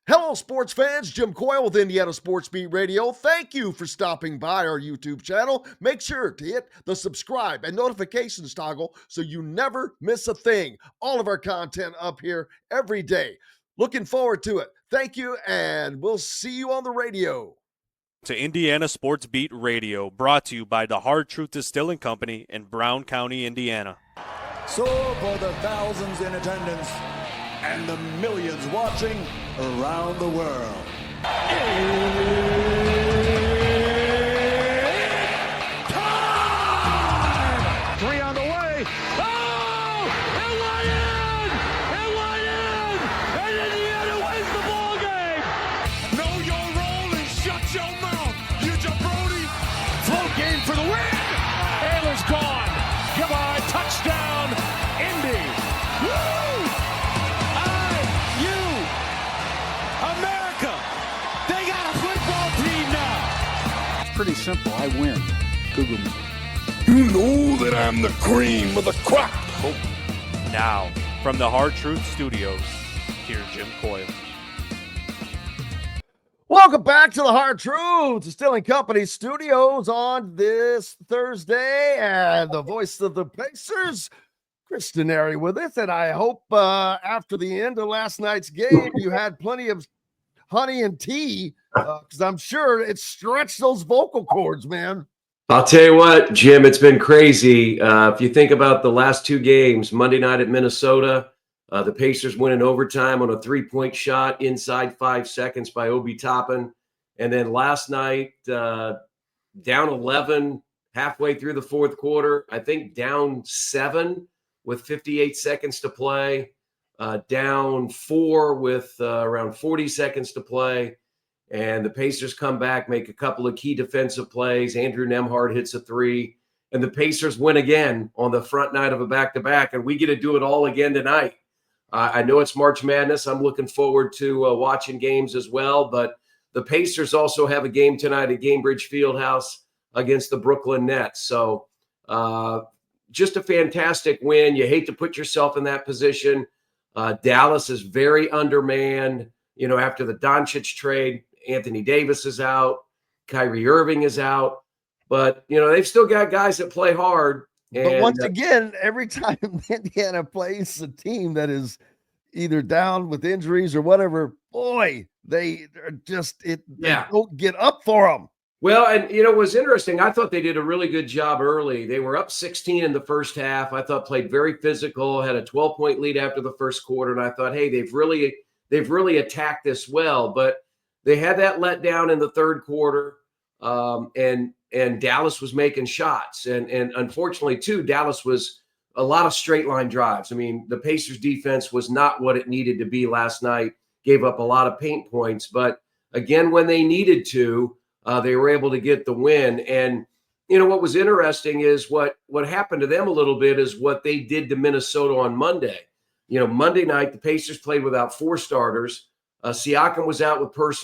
Hello, sports fans. Jim Coyle with Indiana Sports Beat Radio. Thank you for stopping by our YouTube channel. Make sure to hit the subscribe and notifications toggle so you never miss a thing. All of our content up here every day. Looking forward to it. Thank you, and we'll see you on the radio. To Indiana Sports Beat Radio, brought to you by the Hard Truth Distilling Company in Brown County, Indiana. So for the thousands in attendance and the millions watching around the world, it's time! 3 on the way. Oh! It went in! It went in! And Indiana wins the ball game! Know your role and shut your mouth, you jabroni! Float game for the win! Taylor's gone. Goodbye. Touchdown, Indy. Woo! IU. America. They got a football team now. It's pretty simple. I win. Google me. You know that I'm the cream of the crop. Now, from the Hard Truth Studios, here's Jim Coyle. Welcome back to the Hard Truth Distilling Company studios on this Thursday, and the voice of the Pacers, Chris Denari, with us. And I hope after the end of last night's game, you had plenty of honey and tea, because I'm sure it stretched those vocal cords, man. I'll tell you what, Jim, it's been crazy. If you think about the last two games, Monday night at Minnesota, the Pacers win in overtime on a three-point shot inside 5 seconds by Obi Toppin. And then last night, down 11 halfway through the fourth quarter, I think down 7 with 58 seconds to play, down 4 with around 40 seconds to play. And the Pacers come back, make a couple of key defensive plays. Andrew Nembhard hits a 3. And the Pacers win again on the front night of a back-to-back. And we get to do it all again tonight. I know it's March Madness. I'm looking forward to watching games as well. But the Pacers also have a game tonight at Gainbridge Fieldhouse against the Brooklyn Nets. So just a fantastic win. You hate to put yourself in that position. Dallas is very undermanned. You know, after the Doncic trade, Anthony Davis is out. Kyrie Irving is out. But, you know, they've still got guys that play hard. But once again, every time Indiana plays a team that is either down with injuries or whatever, boy, they are just they don't get up for them. Well, and, you know, it was interesting. I thought they did a really good job early. They were up 16 in the first half. I thought played very physical, had a 12-point lead after the first quarter. And I thought, hey, they've really attacked this well. But they had that letdown in the third quarter. And Dallas was making shots. And unfortunately, too, Dallas was a lot of straight line drives. I mean, the Pacers defense was not what it needed to be last night, gave up a lot of paint points. But again, when they needed to, they were able to get the win. And, you know, what was interesting is what happened to them a little bit is what they did to Minnesota on Monday. You know, Monday night, the Pacers played without 4 starters. Siakam was out with for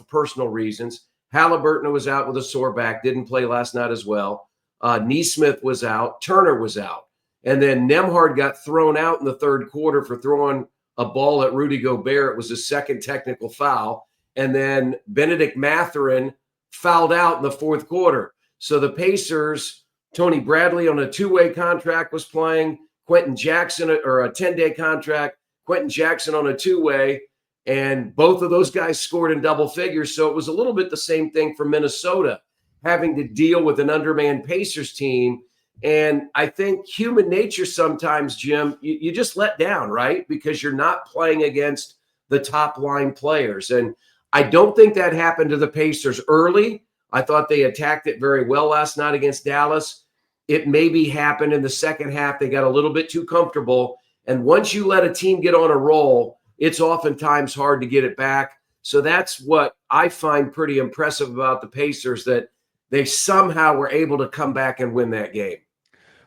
personal reasons. Halliburton was out with a sore back, didn't play last night as well. Nesmith was out. Turner was out. And then Nembhard got thrown out in the third quarter for throwing a ball at Rudy Gobert. It was his second technical foul. And then Benedict Mathurin fouled out in the fourth quarter. So the Pacers, Tony Bradley on a 2-way contract was playing. Quentin Jackson, or a 10-day contract. Quentin Jackson on a 2-way. And both of those guys scored in double figures. So it was a little bit the same thing for Minnesota, having to deal with an undermanned Pacers team. And I think human nature sometimes, Jim, you just let down, right? Because you're not playing against the top line players. And I don't think that happened to the Pacers early. I thought they attacked it very well last night against Dallas. It maybe happened in the second half. They got a little bit too comfortable. And once you let a team get on a roll, it's oftentimes hard to get it back. So that's what I find pretty impressive about the Pacers, that they somehow were able to come back and win that game.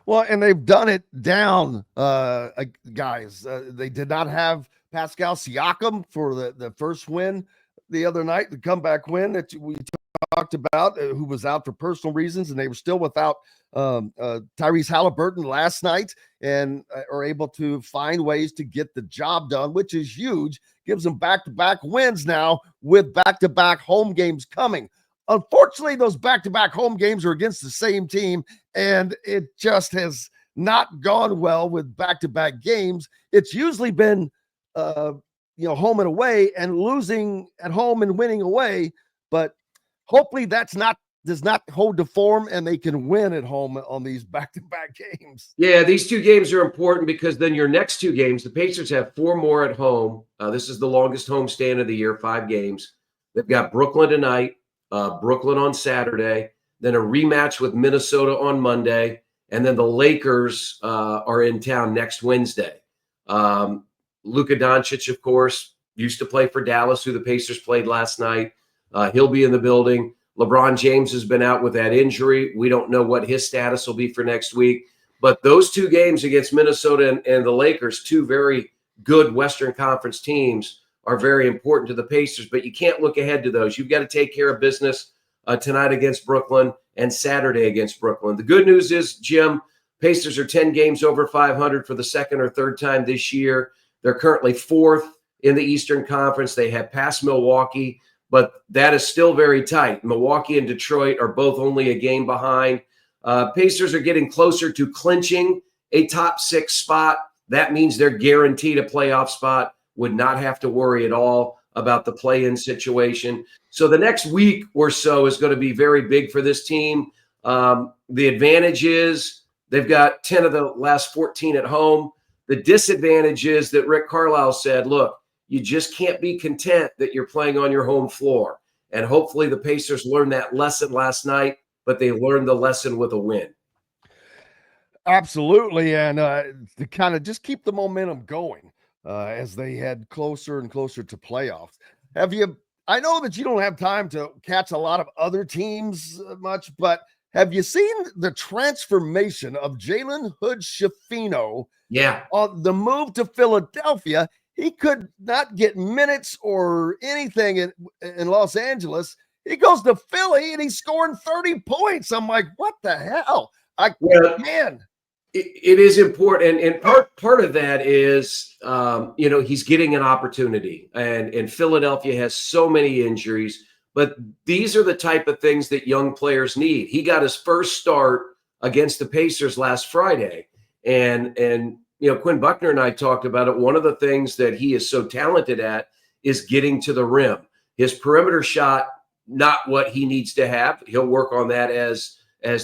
Well, and they've done it down, guys. They did not have Pascal Siakam for the first win the other night, the comeback win that we talked about, who was out for personal reasons, and they were still without Tyrese Halliburton last night, and are able to find ways to get the job done, which is huge. Gives them back-to-back wins now with back-to-back home games coming. Unfortunately, those back-to-back home games are against the same team, and it just has not gone well with back-to-back games. It's usually been home and away, and losing at home and winning away, but hopefully does not hold the form, and they can win at home on these back-to-back games. Yeah, these two games are important because then your next two games, the Pacers have 4 more at home. This is the longest homestand of the year, 5 games. They've got Brooklyn tonight, Brooklyn on Saturday, then a rematch with Minnesota on Monday, and then the Lakers are in town next Wednesday. Luka Doncic, of course, used to play for Dallas, who the Pacers played last night. He'll be in the building. LeBron James has been out with that injury. We don't know what his status will be for next week. But those 2 games against Minnesota and the Lakers, 2 very good Western Conference teams, are very important to the Pacers. But you can't look ahead to those. You've got to take care of business tonight against Brooklyn and Saturday against Brooklyn. The good news is, Jim, Pacers are 10 games over 500 for the second or third time this year. They're currently 4th in the Eastern Conference. They have passed Milwaukee, but that is still very tight. Milwaukee and Detroit are both only a game behind. Pacers are getting closer to clinching a top 6 spot. That means they're guaranteed a playoff spot, would not have to worry at all about the play-in situation. So the next week or so is going to be very big for this team. The advantage is they've got 10 of the last 14 at home. The disadvantage is that Rick Carlisle said, look, you just can't be content that you're playing on your home floor. And hopefully the Pacers learned that lesson last night, but they learned the lesson with a win. Absolutely. And to kind of just keep the momentum going as they head closer and closer to playoffs. I know that you don't have time to catch a lot of other teams much, but have you seen the transformation of Jalen Hood Schifino? Yeah. On the move to Philadelphia, he could not get minutes or anything in Los Angeles. He goes to Philly and he's scoring 30 points. I'm like, what the hell? Man. It is important. And part of that is, he's getting an opportunity. And Philadelphia has so many injuries. But these are the type of things that young players need. He got his first start against the Pacers last Friday. And Quinn Buckner and I talked about it. One of the things that he is so talented at is getting to the rim. His perimeter shot, not what he needs to have. He'll work on that as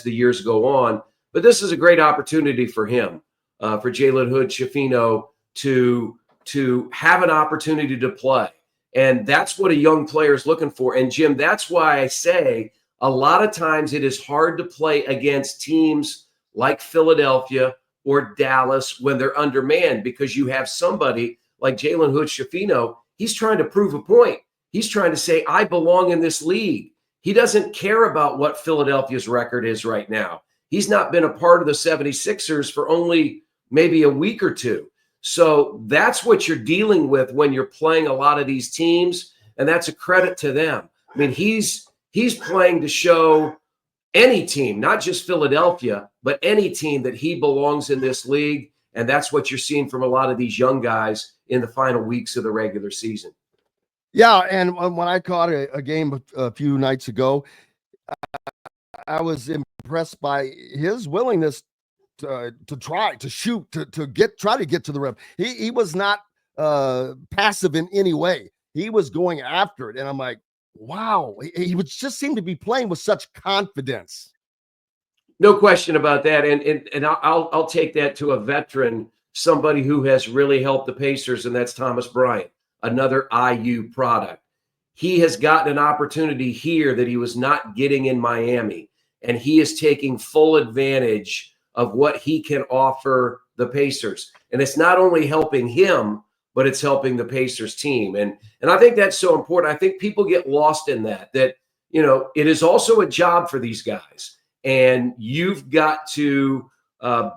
the years go on. But this is a great opportunity for him, for Jalen Hood Schifino to have an opportunity to play. And that's what a young player is looking for. And, Jim, that's why I say a lot of times it is hard to play against teams like Philadelphia or Dallas when they're undermanned, because you have somebody like Jalen Hood Schifino. He's trying to prove a point. He's trying to say, I belong in this league. He doesn't care about what Philadelphia's record is right now. He's not been a part of the 76ers for only maybe a week or two. So that's what you're dealing with when you're playing a lot of these teams, and that's a credit to them. I mean, he's playing to show any team, not just Philadelphia, but any team that he belongs in this league, and that's what you're seeing from a lot of these young guys in the final weeks of the regular season. Yeah, and when I caught a game a few nights ago, I was impressed by his willingness to try to shoot, to try to get to the rim. He was not passive in any way. He was going after it, and I'm like, wow, he would just seem to be playing with such confidence. No question about that, and I'll take that to a veteran, somebody who has really helped the Pacers, and that's Thomas Bryant, another IU product. He has gotten an opportunity here that he was not getting in Miami, and he is taking full advantage of what he can offer the Pacers. And it's not only helping him, but it's helping the Pacers team. And I think that's so important. I think people get lost in that it is also a job for these guys, and you've got to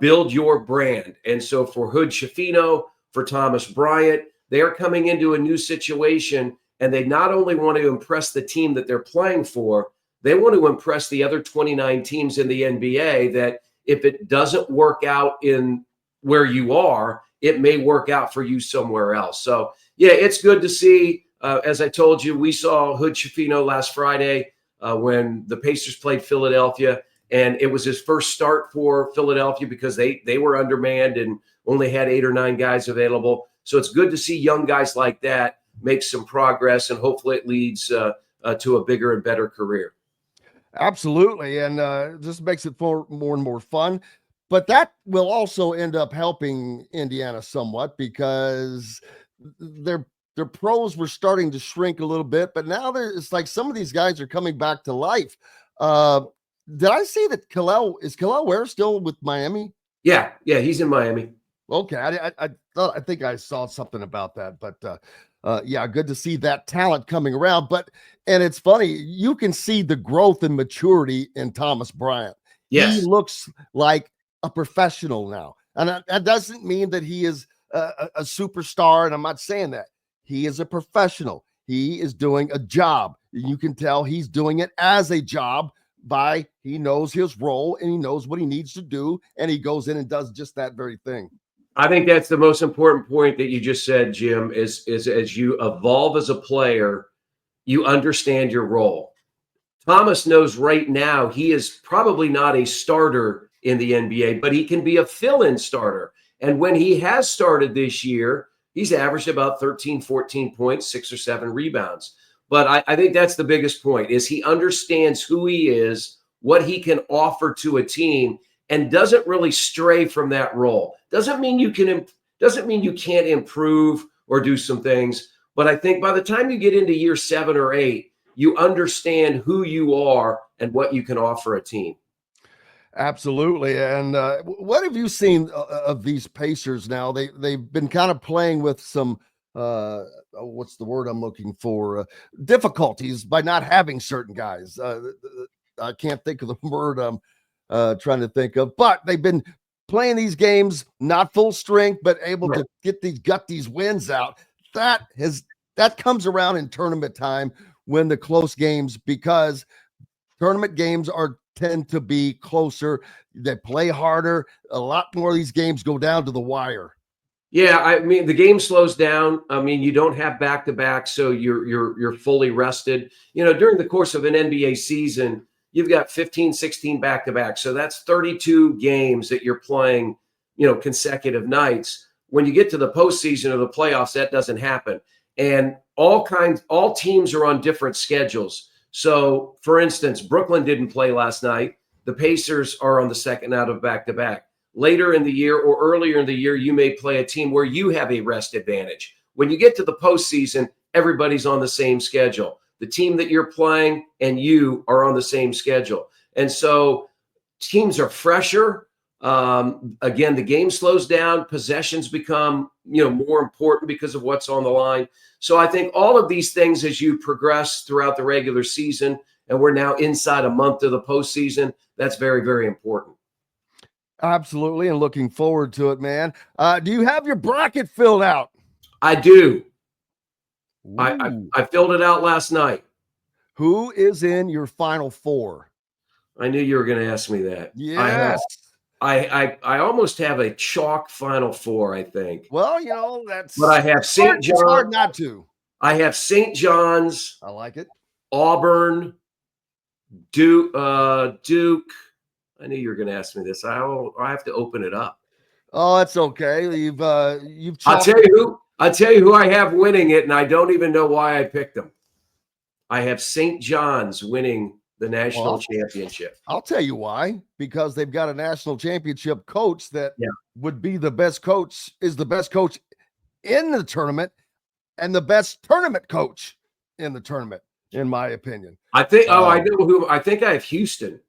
build your brand. And so for Hood Schifino, for Thomas Bryant, they are coming into a new situation, and they not only want to impress the team that they're playing for, They want to impress the other 29 teams in the NBA that if it doesn't work out in where you are, it may work out for you somewhere else. So, yeah, it's good to see. As I told you, we saw Hood Schifino last Friday when the Pacers played Philadelphia, and it was his first start for Philadelphia because they were undermanned and only had 8 or 9 guys available. So it's good to see young guys like that make some progress, and hopefully it leads to a bigger and better career. Absolutely. And just makes it more and more fun. But that will also end up helping Indiana somewhat because their pros were starting to shrink a little bit, but now it's like some of these guys are coming back to life. Did I see that Kel'el Ware still with Miami? Yeah, he's in Miami. Okay, I think I saw something about that, but yeah, good to see that talent coming around. And it's funny, you can see the growth and maturity in Thomas Bryant. Yes. He looks like a professional now, and that doesn't mean that he is a superstar. And I'm not saying that. He is a professional. He is doing a job. You can tell he's doing it as a job he knows his role and he knows what he needs to do, and he goes in and does just that very thing. I think that's the most important point that you just said, Jim, is as you evolve as a player, you understand your role. Thomas knows right now he is probably not a starter in the NBA, but he can be a fill-in starter. And when he has started this year, he's averaged about 13, 14 points, 6 or 7 rebounds. But I think that's the biggest point, is he understands who he is, what he can offer to a team, and doesn't really stray from that role. Doesn't mean you can't improve or do some things. But I think by the time you get into year 7 or 8, you understand who you are and what you can offer a team. Absolutely. And what have you seen of these Pacers now? They've been kind of playing with some what's the word I'm looking for? Difficulties by not having certain guys. I can't think of the word I'm trying to think of, but they've been playing these games not full strength, but able to gut these wins out. That comes around in tournament time when the close games, because tournament games tend to be closer. They play harder. A lot more of these games go down to the wire. Yeah, I mean, the game slows down. I mean, you don't have back-to-back, so you're fully rested. During the course of an NBA season, you've got 15, 16 back-to-back. So that's 32 games that you're playing, consecutive nights. When you get to the postseason or the playoffs, that doesn't happen. And all teams are on different schedules. So, for instance, Brooklyn didn't play last night. The Pacers are on the second out of back-to-back. Later in the year or earlier in the year, you may play a team where you have a rest advantage. When you get to the postseason, everybody's on the same schedule. The team that you're playing and you are on the same schedule. And so teams are fresher. Again, the game slows down. Possessions become, more important because of what's on the line. So I think all of these things, as you progress throughout the regular season, and we're now inside a month of the postseason, that's very, very important. Absolutely, and looking forward to it, man. Do you have your bracket filled out? I do. I filled it out last night. Who is in your Final Four? I knew you were going to ask me that. Yes. I almost have a chalk Final Four, I think. Well, that's. But I have St. John's. It's hard not to. I have St. John's. I like it. Auburn. Duke. I knew you were going to ask me this. I have to open it up. Oh, that's okay. You've. I'll tell you who I have winning it, and I don't even know why I picked them. I have St. John's winning the national championship. I'll tell you why. Because they've got a national championship coach that would be the best coach, is the best coach in the tournament, and the best tournament coach in the tournament, in my opinion. I think. I know who. I think I have Houston.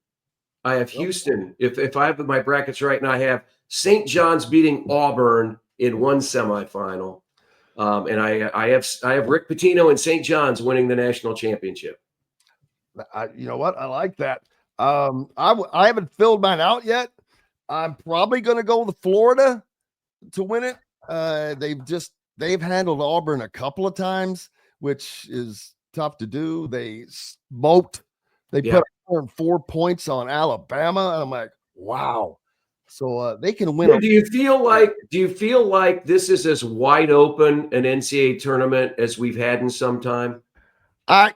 I have Houston. If I have my brackets right, and I have St. John's beating Auburn in one semifinal, and I have Rick Pitino and St. John's winning the national championship. You know what? I like that. I haven't filled mine out yet. I'm probably going to go with Florida to win it. They've handled Auburn a couple of times, which is tough to do. They smoked They Yeah. put 104 points on Alabama, and I'm like, wow. So they can win. Do you feel like this is as wide open an NCAA tournament as we've had in some time?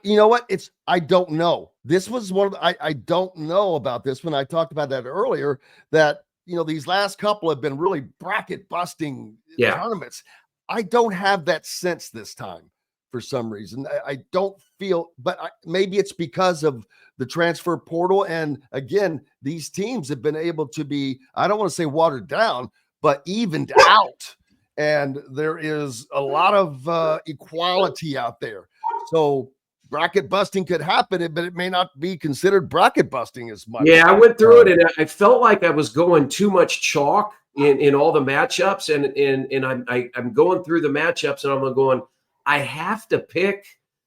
You know what? I don't know. This was one of the, I don't know about this when I talked about that earlier, that, these last couple have been really bracket busting tournaments. I don't have that sense this time for some reason. I don't feel, but maybe it's because of the transfer portal. And again, these teams have been able to be, I don't want to say watered down, but evened out. And there is a lot of equality out there. So bracket busting could happen, but it may not be considered bracket busting as much. Yeah, I went through it, and I felt like I was going too much chalk in all the matchups, and I'm going through the matchups, and I'm going, I have to pick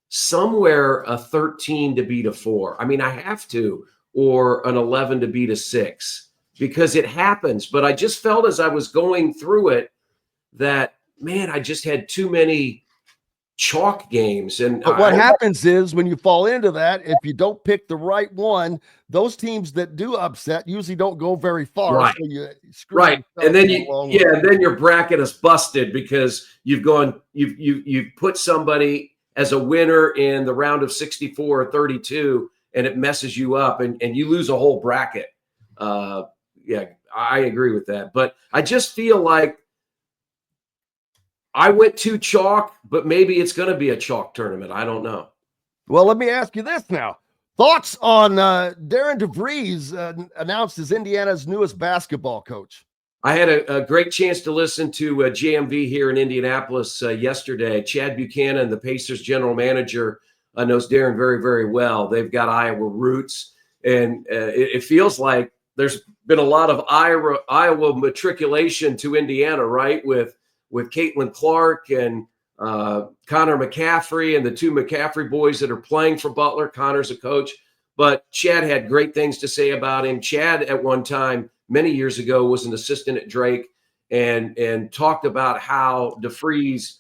somewhere a 13 to beat a 4. I mean, I have to, or an 11 to beat a 6, because it happens. But I just felt as I was going through it that, man, I just had too many chalk games. And but what happens is when you fall into that, if you don't pick the right one, those teams that do upset usually don't go very far. Right. So you right. And then then your bracket is busted because you've put somebody as a winner in the round of 64 or 32, and it messes you up, and you lose a whole bracket. Yeah, I agree with that. But I just feel like I went too chalk, but maybe it's going to be a chalk tournament. I don't know. Well, let me ask you this now. Thoughts on Darren DeVries announced as Indiana's newest basketball coach? I had a great chance to listen to JMV here in Indianapolis yesterday. Chad Buchanan, the Pacers general manager, knows Darren very, very well. They've got Iowa roots, and it feels like there's been a lot of Iowa matriculation to Indiana, right, with Caitlin Clark and Connor McCaffrey and the two McCaffrey boys that are playing for Butler. Connor's a coach, but Chad had great things to say about him. Chad at one time, many years ago, was an assistant at Drake and talked about how DeVries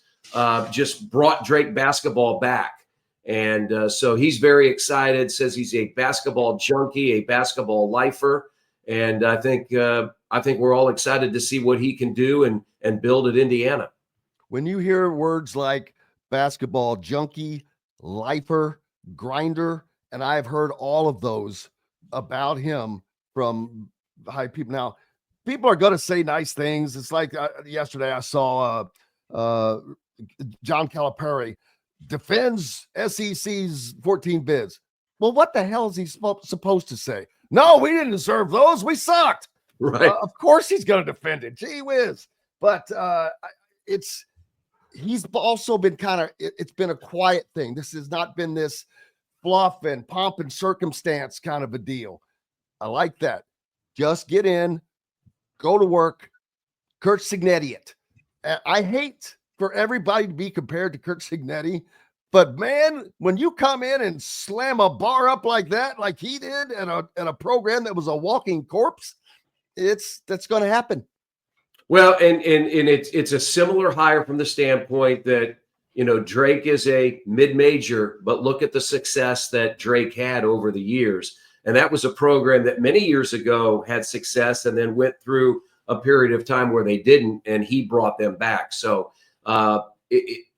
just brought Drake basketball back. And so he's very excited, says he's a basketball junkie, a basketball lifer. And I think we're all excited to see what he can do and build at Indiana. When you hear words like basketball junkie, lifer, grinder, and I've heard all of those about him from high people. Now, people are going to say nice things. It's like yesterday I saw John Calipari defends SEC's 14 bids. Well, what the hell is he supposed to say? No, we didn't deserve those. We sucked. Right. Of course he's going to defend it. Gee whiz. But he's also been it's been a quiet thing. This has not been this fluff and pomp and circumstance kind of a deal. I like that. Just get in, go to work. Kurt Cignetti it. I hate for everybody to be compared to Kurt Cignetti, but man, when you come in and slam a bar up like that, like he did, in a program that was a walking corpse, that's going to happen. Well, and it's a similar hire from the standpoint that, Drake is a mid-major, but look at the success that Drake had over the years. And that was a program that many years ago had success and then went through a period of time where they didn't, and he brought them back. So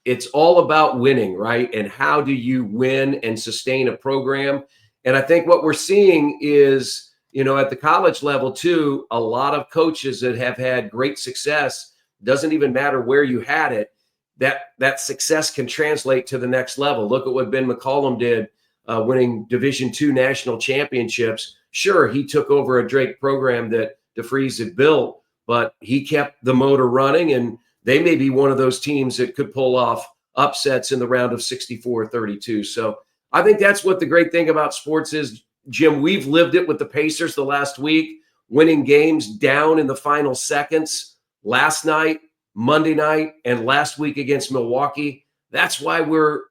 it's all about winning, right? And how do you win and sustain a program? And I think what we're seeing is, at the college level too, a lot of coaches that have had great success, doesn't even matter where you had it, that success can translate to the next level. Look at what Ben McCollum did, winning Division II national championships. Sure, he took over a Drake program that DeVries had built, but he kept the motor running, and they may be one of those teams that could pull off upsets in the round of 64-32. So I think that's what the great thing about sports is, Jim. We've lived it with the Pacers the last week, winning games down in the final seconds last night, Monday night, and last week against Milwaukee. That's why we're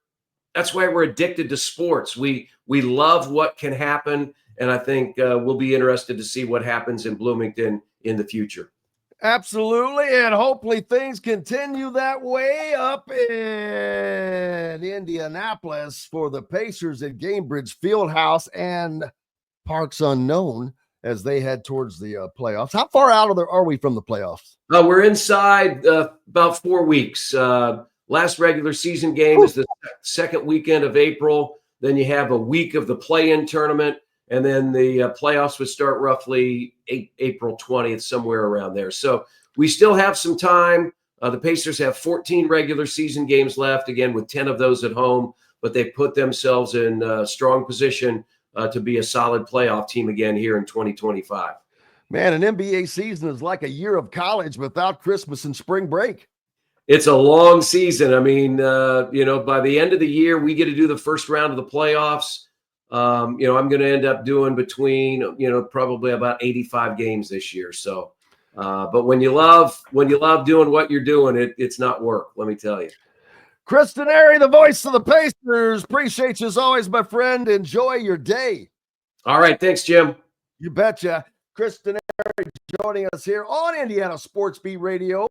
addicted to sports. We love what can happen, and I think we'll be interested to see what happens in Bloomington in the future. Absolutely, and hopefully things continue that way up in Indianapolis for the Pacers at Gainbridge Fieldhouse and parks unknown as they head towards the playoffs. How far out are we from the playoffs? We're inside about 4 weeks. Last regular season game is the second weekend of April. Then you have a week of the play-in tournament, and then the playoffs would start roughly April 20th, somewhere around there. So we still have some time. The Pacers have 14 regular season games left, again, with 10 of those at home, but they've put themselves in a strong position to be a solid playoff team again here in 2025. Man, an NBA season is like a year of college without Christmas and spring break. It's a long season. I mean, by the end of the year, we get to do the first round of the playoffs. I'm going to end up doing between, probably about 85 games this year. So, but when you love doing what you're doing, it's not work. Let me tell you. Chris Denari, the voice of the Pacers. Appreciate you as always, my friend. Enjoy your day. All right. Thanks, Jim. You betcha. Chris Denari joining us here on Indiana Sports Beat Radio.